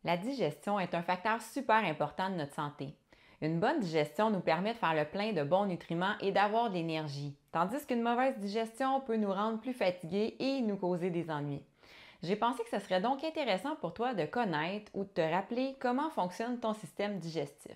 La digestion est un facteur super important de notre santé. Une bonne digestion nous permet de faire le plein de bons nutriments et d'avoir de l'énergie, tandis qu'une mauvaise digestion peut nous rendre plus fatigués et nous causer des ennuis. J'ai pensé que ce serait donc intéressant pour toi de connaître ou de te rappeler comment fonctionne ton système digestif.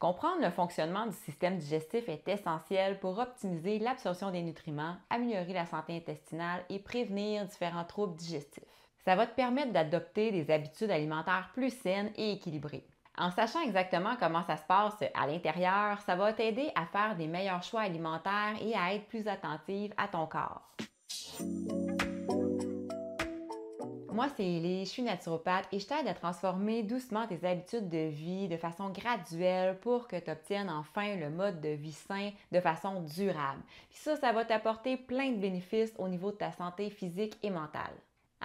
Comprendre le fonctionnement du système digestif est essentiel pour optimiser l'absorption des nutriments, améliorer la santé intestinale et prévenir différents troubles digestifs. Ça va te permettre d'adopter des habitudes alimentaires plus saines et équilibrées. En sachant exactement comment ça se passe à l'intérieur, ça va t'aider à faire des meilleurs choix alimentaires et à être plus attentive à ton corps. Moi, c'est Élie, je suis naturopathe et je t'aide à transformer doucement tes habitudes de vie de façon graduelle pour que tu obtiennes enfin le mode de vie sain de façon durable. Puis ça va t'apporter plein de bénéfices au niveau de ta santé physique et mentale.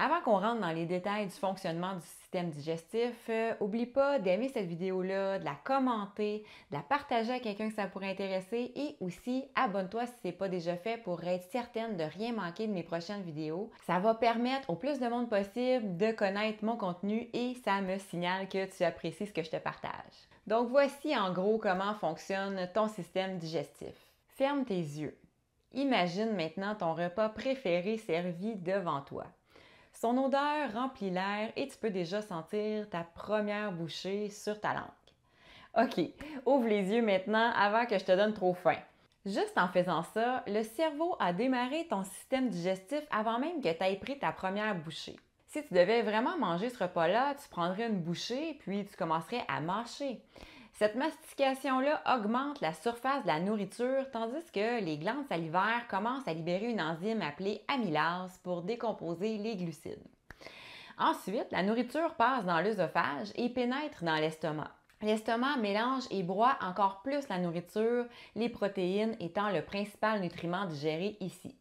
Avant qu'on rentre dans les détails du fonctionnement du système digestif, oublie pas d'aimer cette vidéo-là, de la commenter, de la partager à quelqu'un que ça pourrait intéresser et aussi abonne-toi si ce n'est pas déjà fait pour être certaine de rien manquer de mes prochaines vidéos. Ça va permettre au plus de monde possible de connaître mon contenu et ça me signale que tu apprécies ce que je te partage. Donc voici en gros comment fonctionne ton système digestif. Ferme tes yeux. Imagine maintenant ton repas préféré servi devant toi. Son odeur remplit l'air et tu peux déjà sentir ta première bouchée sur ta langue. OK, ouvre les yeux maintenant avant que je te donne trop faim. Juste en faisant ça, le cerveau a démarré ton système digestif avant même que tu aies pris ta première bouchée. Si tu devais vraiment manger ce repas-là, tu prendrais une bouchée puis tu commencerais à mâcher. Cette mastication-là augmente la surface de la nourriture tandis que les glandes salivaires commencent à libérer une enzyme appelée amylase pour décomposer les glucides. Ensuite, la nourriture passe dans l'œsophage et pénètre dans l'estomac. L'estomac mélange et broie encore plus la nourriture, les protéines étant le principal nutriment digéré ici.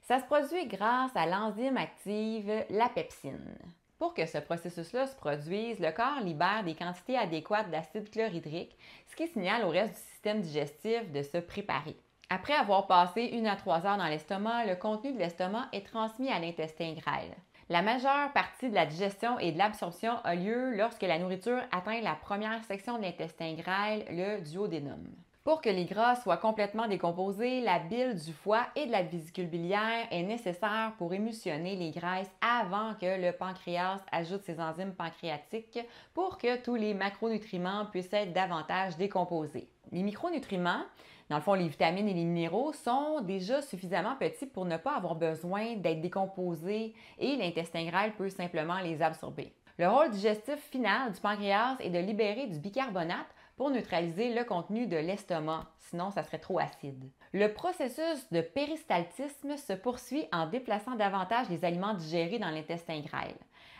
Ça se produit grâce à l'enzyme active, la pepsine. Pour que ce processus-là se produise, le corps libère des quantités adéquates d'acide chlorhydrique, ce qui signale au reste du système digestif de se préparer. Après avoir passé 1 à 3 heures dans l'estomac, le contenu de l'estomac est transmis à l'intestin grêle. La majeure partie de la digestion et de l'absorption a lieu lorsque la nourriture atteint la première section de l'intestin grêle, le duodénum. Pour que les gras soient complètement décomposés, la bile du foie et de la vésicule biliaire est nécessaire pour émulsionner les graisses avant que le pancréas ajoute ses enzymes pancréatiques pour que tous les macronutriments puissent être davantage décomposés. Les micronutriments, dans le fond les vitamines et les minéraux, sont déjà suffisamment petits pour ne pas avoir besoin d'être décomposés et l'intestin grêle peut simplement les absorber. Le rôle digestif final du pancréas est de libérer du bicarbonate pour neutraliser le contenu de l'estomac, sinon ça serait trop acide. Le processus de péristaltisme se poursuit en déplaçant davantage les aliments digérés dans l'intestin grêle.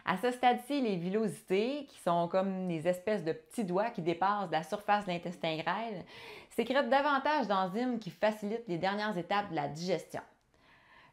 À ce stade-ci, les villosités, qui sont comme des espèces de petits doigts qui dépassent la surface de l'intestin grêle, sécrètent davantage d'enzymes qui facilitent les dernières étapes de la digestion.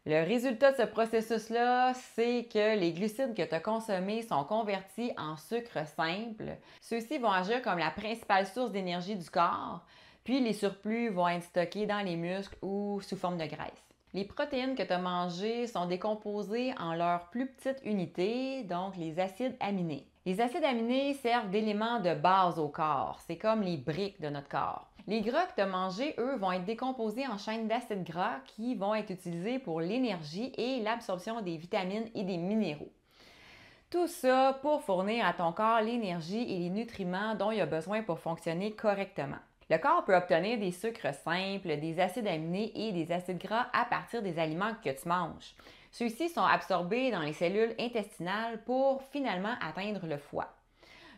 Le résultat de ce processus-là, c'est que les glucides que tu as consommés sont convertis en sucre simple. Ceux-ci vont agir comme la principale source d'énergie du corps, puis les surplus vont être stockés dans les muscles ou sous forme de graisse. Les protéines que tu as mangées sont décomposées en leurs plus petites unités, donc les acides aminés. Les acides aminés servent d'éléments de base au corps. C'est comme les briques de notre corps. Les gras que tu as mangés, eux, vont être décomposés en chaînes d'acides gras qui vont être utilisés pour l'énergie et l'absorption des vitamines et des minéraux. Tout ça pour fournir à ton corps l'énergie et les nutriments dont il a besoin pour fonctionner correctement. Le corps peut obtenir des sucres simples, des acides aminés et des acides gras à partir des aliments que tu manges. Ceux-ci sont absorbés dans les cellules intestinales pour finalement atteindre le foie.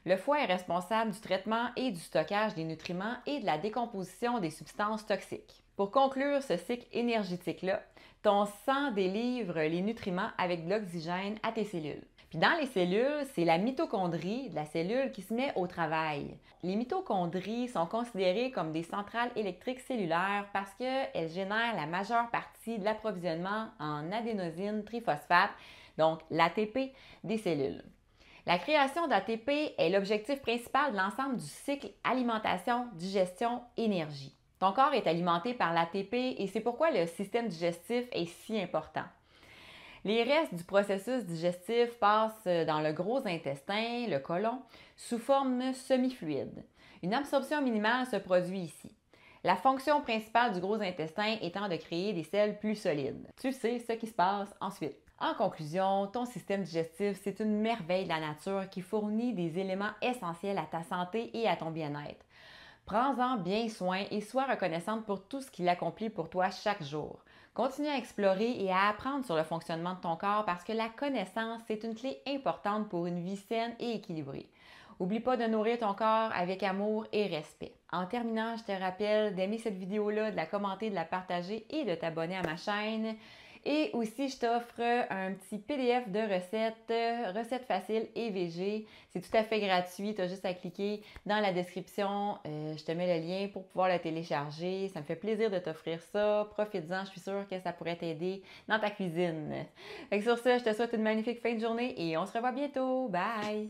Le foie est responsable du traitement et du stockage des nutriments et de la décomposition des substances toxiques. Pour conclure ce cycle énergétique-là, ton sang délivre les nutriments avec de l'oxygène à tes cellules. Puis dans les cellules, c'est la mitochondrie de la cellule qui se met au travail. Les mitochondries sont considérées comme des centrales électriques cellulaires parce qu'elles génèrent la majeure partie de l'approvisionnement en adénosine triphosphate, donc l'ATP, des cellules. La création d'ATP est l'objectif principal de l'ensemble du cycle alimentation, digestion, énergie. Ton corps est alimenté par l'ATP et c'est pourquoi le système digestif est si important. Les restes du processus digestif passent dans le gros intestin, le côlon, sous forme semi-fluide. Une absorption minimale se produit ici. La fonction principale du gros intestin étant de créer des selles plus solides. Tu sais ce qui se passe ensuite. En conclusion, ton système digestif, c'est une merveille de la nature qui fournit des éléments essentiels à ta santé et à ton bien-être. Prends-en bien soin et sois reconnaissante pour tout ce qu'il accomplit pour toi chaque jour. Continue à explorer et à apprendre sur le fonctionnement de ton corps parce que la connaissance, c'est une clé importante pour une vie saine et équilibrée. N'oublie pas de nourrir ton corps avec amour et respect. En terminant, je te rappelle d'aimer cette vidéo-là, de la commenter, de la partager et de t'abonner à ma chaîne. Et aussi, je t'offre un petit PDF de recettes faciles et VG. C'est tout à fait gratuit, tu as juste à cliquer dans la description. Je te mets le lien pour pouvoir le télécharger. Ça me fait plaisir de t'offrir ça. Profites-en, je suis sûre que ça pourrait t'aider dans ta cuisine. Fait que sur ça, je te souhaite une magnifique fin de journée et on se revoit bientôt. Bye!